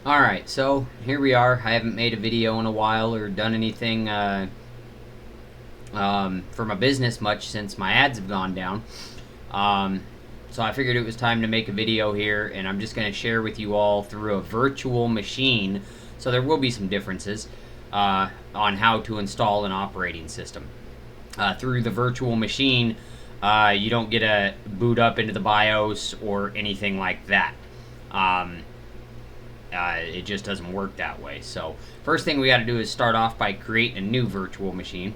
Alright, so here we are. I haven't made a video in a while or done anything for my business much since my ads have gone down. So I figured it was time to make a video here, and I'm just going to share with you all through a virtual machine, so there will be some differences on how to install an operating system. Through the virtual machine, you don't get to boot up into the BIOS or anything like that. It just doesn't work that way. So first thing we got to do is start off by creating a new virtual machine.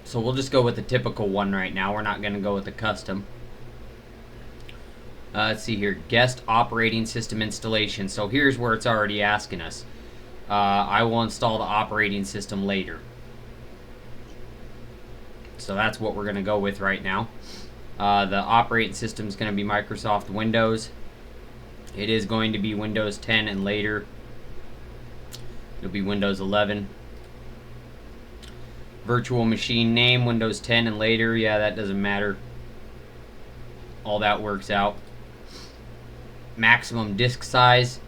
So we'll just go with the typical one right now. We're not going to go with the custom. Let's see here. Guest operating system installation. So here's where it's already asking us. I will install the operating system later. So that's what we're going to go with right now. The operating system is going to be Microsoft Windows. It is going to be Windows 10 and later. It'll be Windows 11. Virtual machine name, Windows 10 and later. Yeah, that doesn't matter. All that works out. Maximum disk size.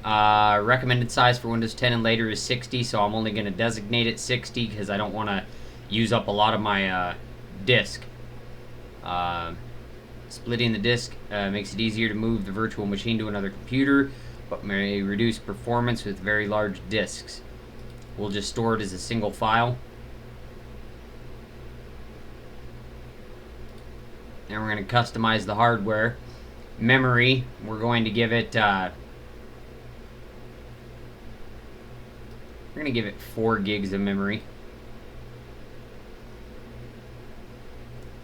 Recommended size for Windows 10 and later is 60, so I'm only going to designate it 60 because I don't want to use up a lot of my disk. Splitting the disk makes it easier to move the virtual machine to another computer, but may reduce performance with very large disks. We'll just store it as a single file. And we're going to customize the hardware. Memory, we're going to give it 4 gigs of memory.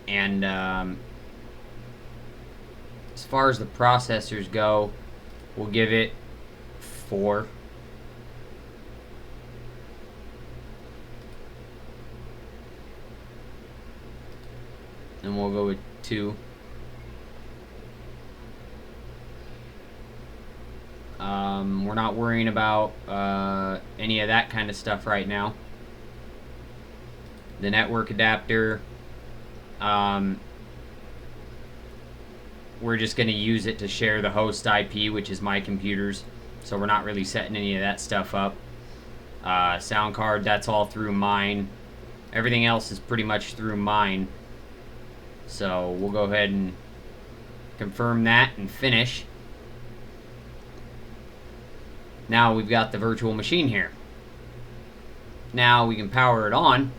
And as far as the processors go, we'll give it 4. And we'll go with 2. We're not worrying about any of that kind of stuff right now. The network adapter, we're just going to use it to share the host IP, which is my computer's. So we're not really setting any of that stuff up. Sound card, that's all through mine. Everything else is pretty much through mine. So we'll go ahead and confirm that and finish. Now we've got the virtual machine here. Now we can power it on.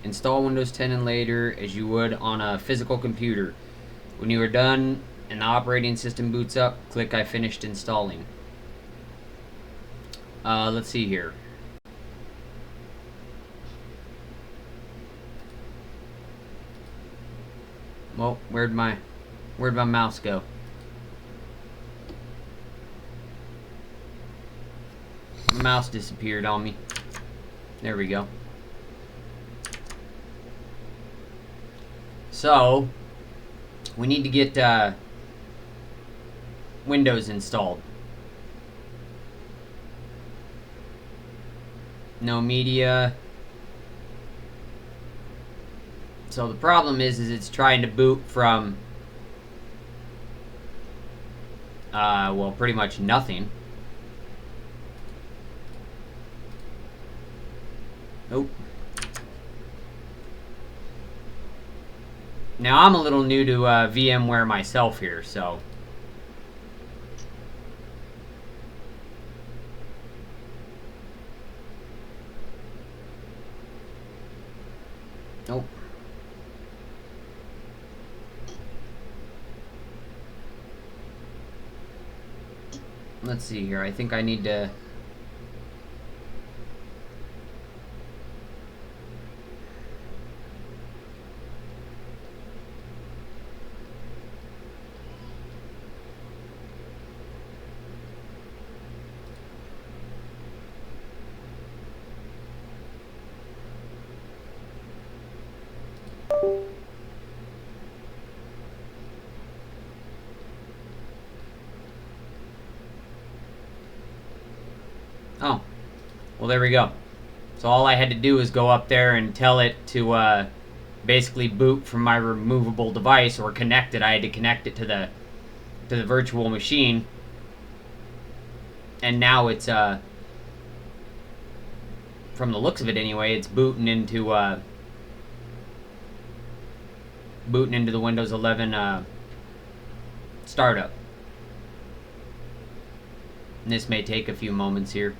Install Windows 10 and later as you would on a physical computer. When you are done and the operating system boots up, click I finished installing. Let's see here. Well, where'd my mouse go? My mouse disappeared on me. There we go. So we need to get Windows installed. No media. So the problem is it's trying to boot from well, pretty much nothing. Nope. Now I'm a little new to VMware myself here, so nope. Let's see here. I think I need to Well, there we go. So all I had to do was go up there and tell it to basically boot from my removable device, or connect it. I had to connect it to the virtual machine, and now it's from the looks of it anyway, it's booting into the Windows 11 startup. And this may take a few moments here.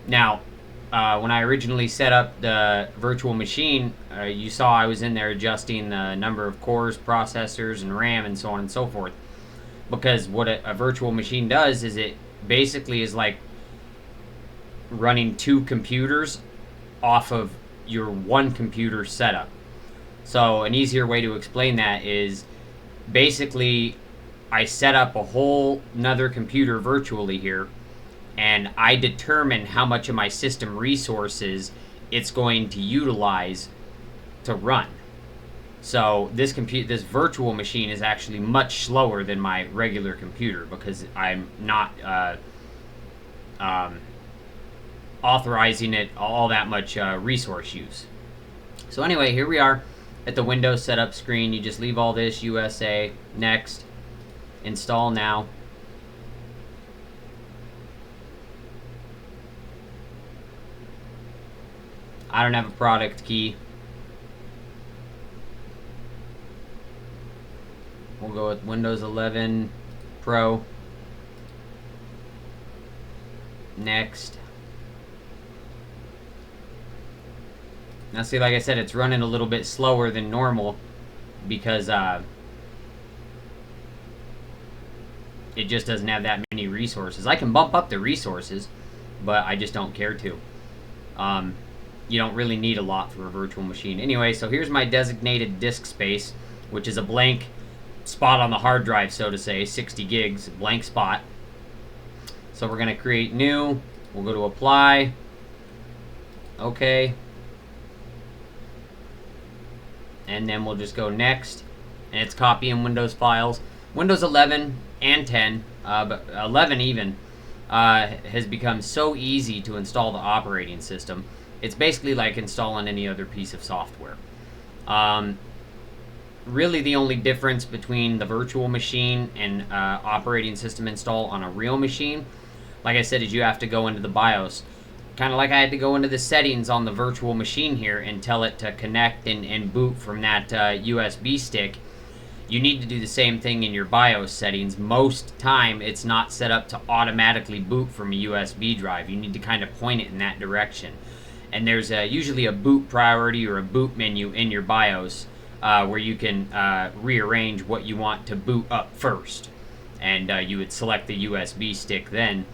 Now, when I originally set up the virtual machine, you saw I was in there adjusting the number of cores, processors, and RAM, and so on and so forth. Because what a virtual machine does is it basically is like running two computers off of your one computer setup. So an easier way to explain that is basically I set up a whole nother computer virtually here, and I determine how much of my system resources it's going to utilize to run. So this virtual machine is actually much slower than my regular computer, because I'm not authorizing it all that much resource use. So anyway, here we are at the Windows setup screen. You just leave all this, USA, next, install now. I don't have a product key. We'll go with Windows 11 Pro. Next. Now see, like I said, it's running a little bit slower than normal because it just doesn't have that many resources. I can bump up the resources, but I just don't care to. You don't really need a lot for a virtual machine. Anyway, so here's my designated disk space, which is a blank spot on the hard drive, so to say, 60 gigs, blank spot. So we're going to create new. We'll go to apply. Okay. And then we'll just go next. And it's copying Windows files. Windows 11 and 10, but 11 even, has become so easy to install the operating system. It's basically like installing any other piece of software. Really the only difference between the virtual machine and operating system install on a real machine, like I said, is you have to go into the BIOS. Kind of like I had to go into the settings on the virtual machine here and tell it to connect and boot from that USB stick. You need to do the same thing in your BIOS settings. Most time it's not set up to automatically boot from a USB drive. You need to kind of point it in that direction. And there's usually a boot priority or a boot menu in your BIOS where you can rearrange what you want to boot up first. And you would select the USB stick then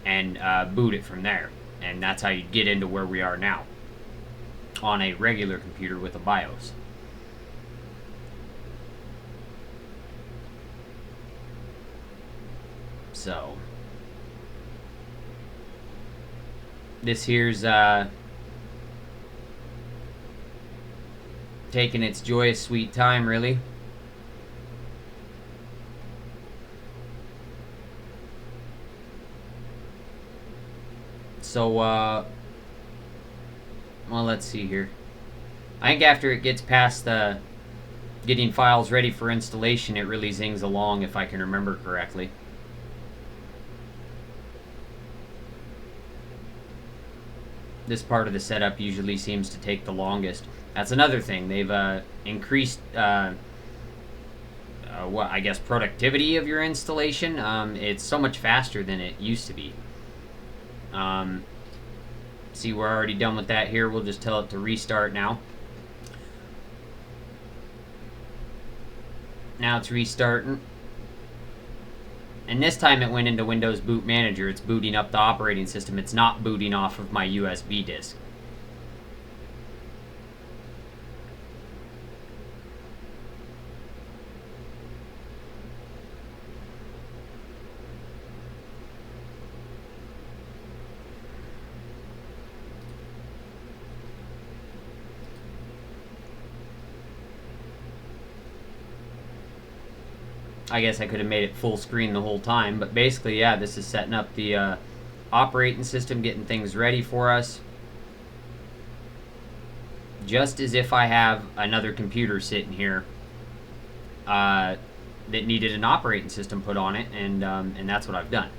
and boot it from there. And that's how you get into where we are now on a regular computer with a BIOS. So this here's taking its joyous sweet time, really. So well, let's see here. I think after it gets past the getting files ready for installation, it really zings along, if I can remember correctly. This part of the setup usually seems to take the longest. That's another thing. They've increased, what I guess, productivity of your installation. It's so much faster than it used to be. See, we're already done with that here. We'll just tell it to restart now. Now it's restarting. And this time it went into Windows Boot Manager. It's booting up the operating system. It's not booting off of my USB disk. I guess I could have made it full screen the whole time, but basically, yeah, this is setting up the operating system, getting things ready for us. Just as if I have another computer sitting here that needed an operating system put on it, and that's what I've done.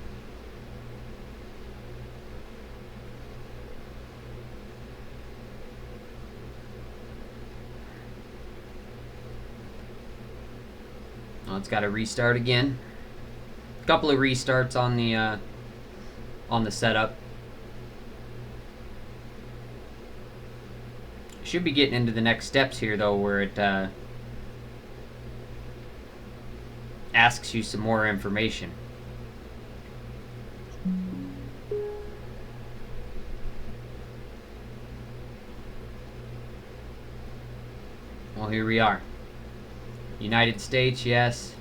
Well, it's got to restart again. A couple of restarts on the setup. Should be getting into the next steps here though, where it asks you some more information. Well, here we are. United States, yes.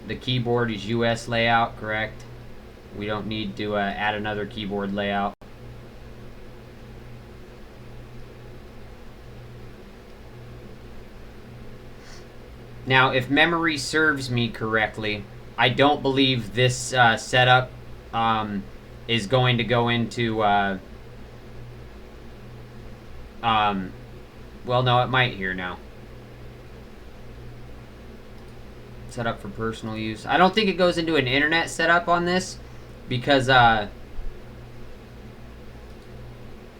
The keyboard is US layout, correct? We don't need to add another keyboard layout. Now, if memory serves me correctly, I don't believe this setup is going to go into... well, no, it might here now. Set up for personal use. I don't think it goes into an internet setup on this because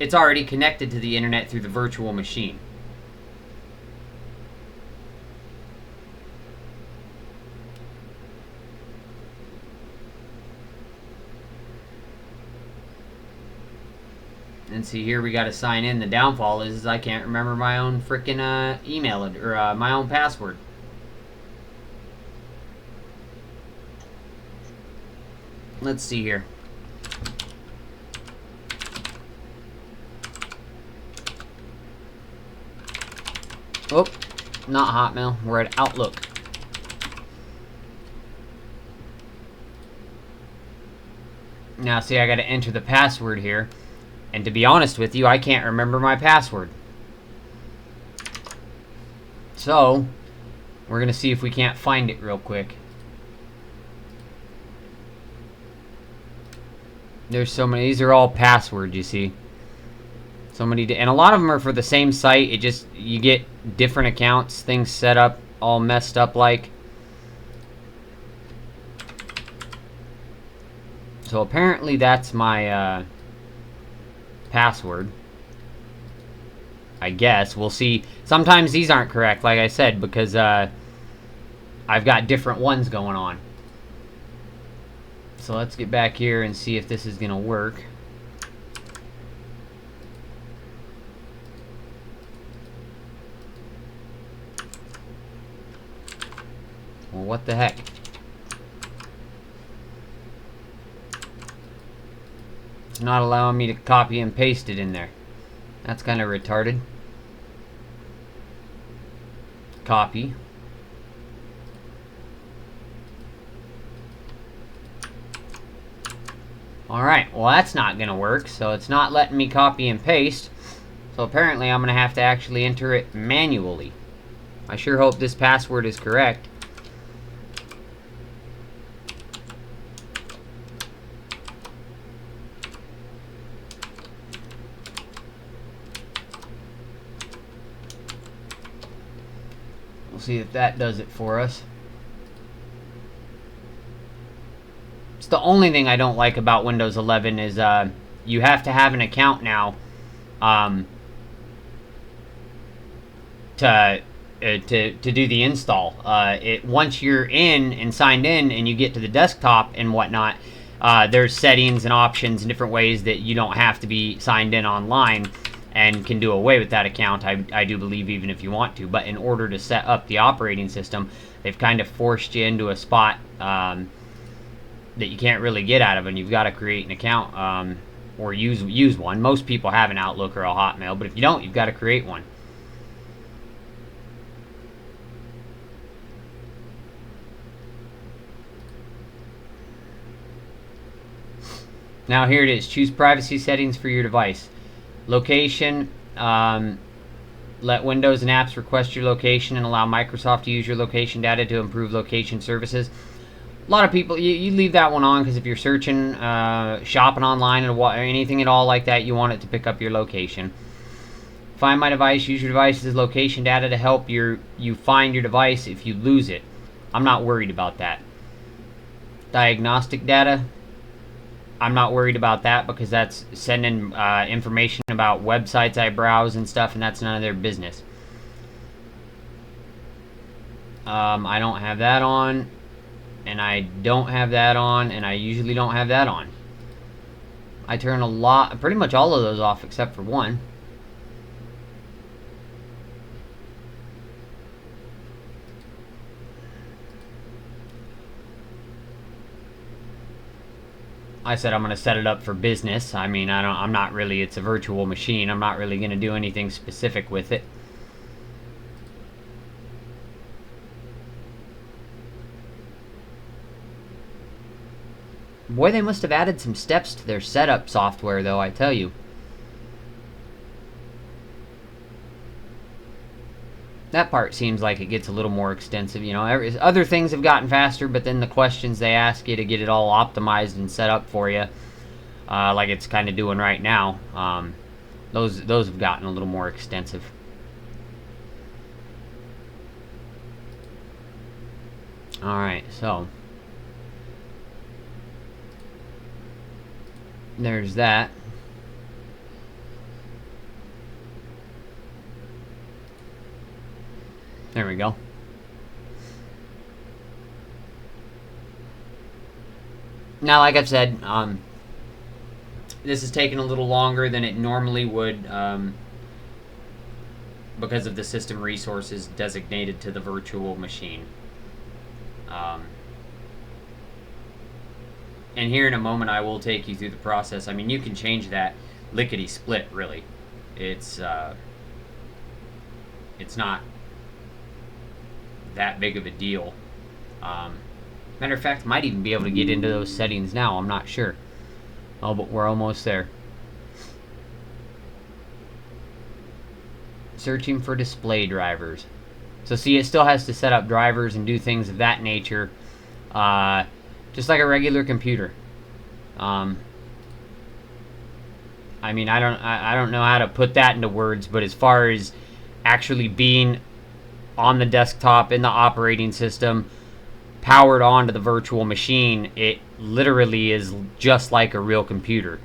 it's already connected to the internet through the virtual machine. And see, here we got to sign in. The downfall is I can't remember my own freaking email or my own password. Let's see here. Oh, not Hotmail. We're at Outlook. Now, see, I got to enter the password here. And to be honest with you, I can't remember my password. So, we're going to see if we can't find it real quick. There's so many. These are all passwords, you see. So many, and a lot of them are for the same site. It just, you get different accounts, things set up, all messed up like. So apparently that's my password. I guess. We'll see. Sometimes these aren't correct, like I said, because I've got different ones going on. So let's get back here and see if this is going to work. Well, what the heck? It's not allowing me to copy and paste it in there. That's kind of retarded. Copy. Alright, well that's not going to work, so it's not letting me copy and paste. So apparently I'm going to have to actually enter it manually. I sure hope this password is correct. We'll see if that does it for us. The only thing I don't like about Windows 11 is you have to have an account now to do the install. Once you're in and signed in and you get to the desktop and whatnot, there's settings and options and different ways that you don't have to be signed in online and can do away with that account, I do believe, even if you want to. But in order to set up the operating system, they've kind of forced you into a spot that you can't really get out of, and you've got to create an account or use one. Most people have an Outlook or a Hotmail, but if you don't, you've got to create one. Now here it is. Choose privacy settings for your device. Location. Let Windows and apps request your location and allow Microsoft to use your location data to improve location services. A lot of people, you leave that one on because if you're searching, shopping online or anything at all like that, you want it to pick up your location. Find my device. Use your device's location data to help you find your device if you lose it. I'm not worried about that. Diagnostic data. I'm not worried about that because that's sending information about websites I browse and stuff, and that's none of their business. I don't have that on, and I don't have that on, and I usually don't have that on. I turn pretty much all of those off except for one. I said I'm going to set it up for business. I mean, I'm not really, it's a virtual machine. I'm not really going to do anything specific with it. Boy, they must have added some steps to their setup software, though, I tell you. That part seems like it gets a little more extensive. You know, other things have gotten faster, but then the questions they ask you to get it all optimized and set up for you, like it's kind of doing right now, those have gotten a little more extensive. All right, so there's that. There we go. Now, like I've said, this is taking a little longer than it normally would because of the system resources designated to the virtual machine. And here in a moment, I will take you through the process. I mean, you can change that lickety-split, really. It's not that big of a deal. Matter of fact, might even be able to get into those settings now. I'm not sure. Oh, but we're almost there. Searching for display drivers. So see, it still has to set up drivers and do things of that nature, just like a regular computer. I mean, I don't know how to put that into words, but as far as actually being on the desktop in the operating system, powered onto the virtual machine, it literally is just like a real computer.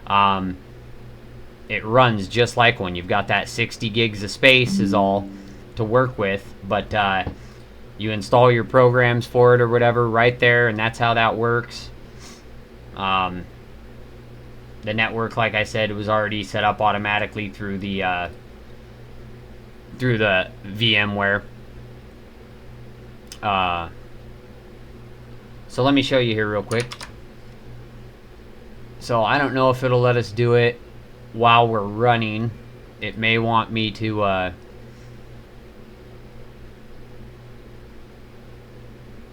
It runs just like one. You've got that 60 gigs of space is all to work with, but you install your programs for it or whatever right there, and that's how that works. The network, like I said, was already set up automatically through the VMware. So let me show you here real quick. So I don't know if it'll let us do it while we're running. It may want me to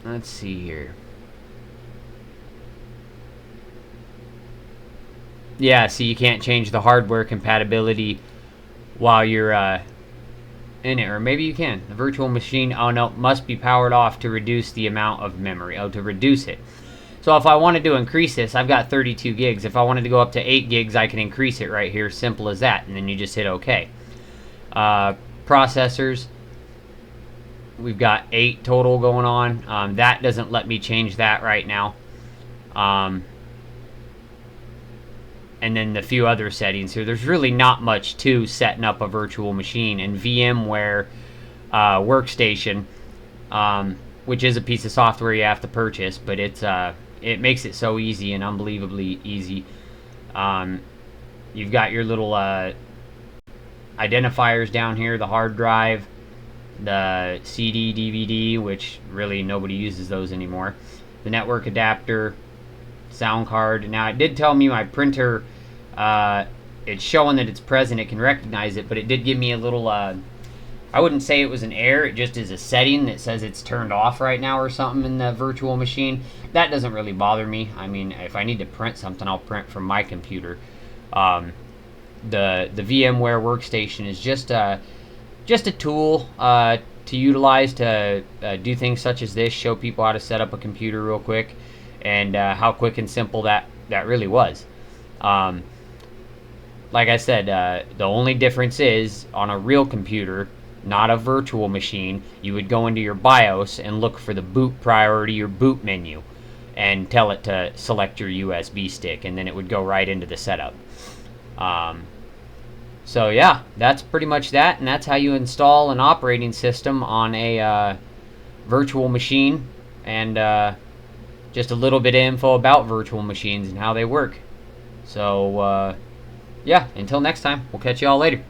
let's see here. Yeah, see, you can't change the hardware compatibility while you're in it, or maybe you can. The virtual machine, oh no, must be powered off to reduce the amount of memory. Oh, to reduce it. So if I wanted to increase this, I've got 32 gigs. If I wanted to go up to 8 gigs, I can increase it right here. Simple as that. And then you just hit OK. Processors, we've got 8 total going on. That doesn't let me change that right now. And then the few other settings here. There's really not much to setting up a virtual machine. And VMware Workstation, which is a piece of software you have to purchase, but it makes it so easy and unbelievably easy. You've got your little identifiers down here, the hard drive, the CD, DVD, which really nobody uses those anymore, the network adapter, sound card. Now, it did tell me my printer, it's showing that it's present, it can recognize it, but it did give me a little, I wouldn't say it was an error, it just is a setting that says it's turned off right now or something in the virtual machine. That doesn't really bother me. I mean, if I need to print something, I'll print from my computer. The VMware Workstation is just a tool to utilize to do things such as this, show people how to set up a computer real quick, and how quick and simple that really was. Like I said, the only difference is on a real computer, not a virtual machine, you would go into your BIOS and look for the boot priority or boot menu and tell it to select your USB stick, and then it would go right into the setup. So yeah, that's pretty much that, and that's how you install an operating system on a virtual machine, and just a little bit of info about virtual machines and how they work. So yeah, until next time, we'll catch you all later.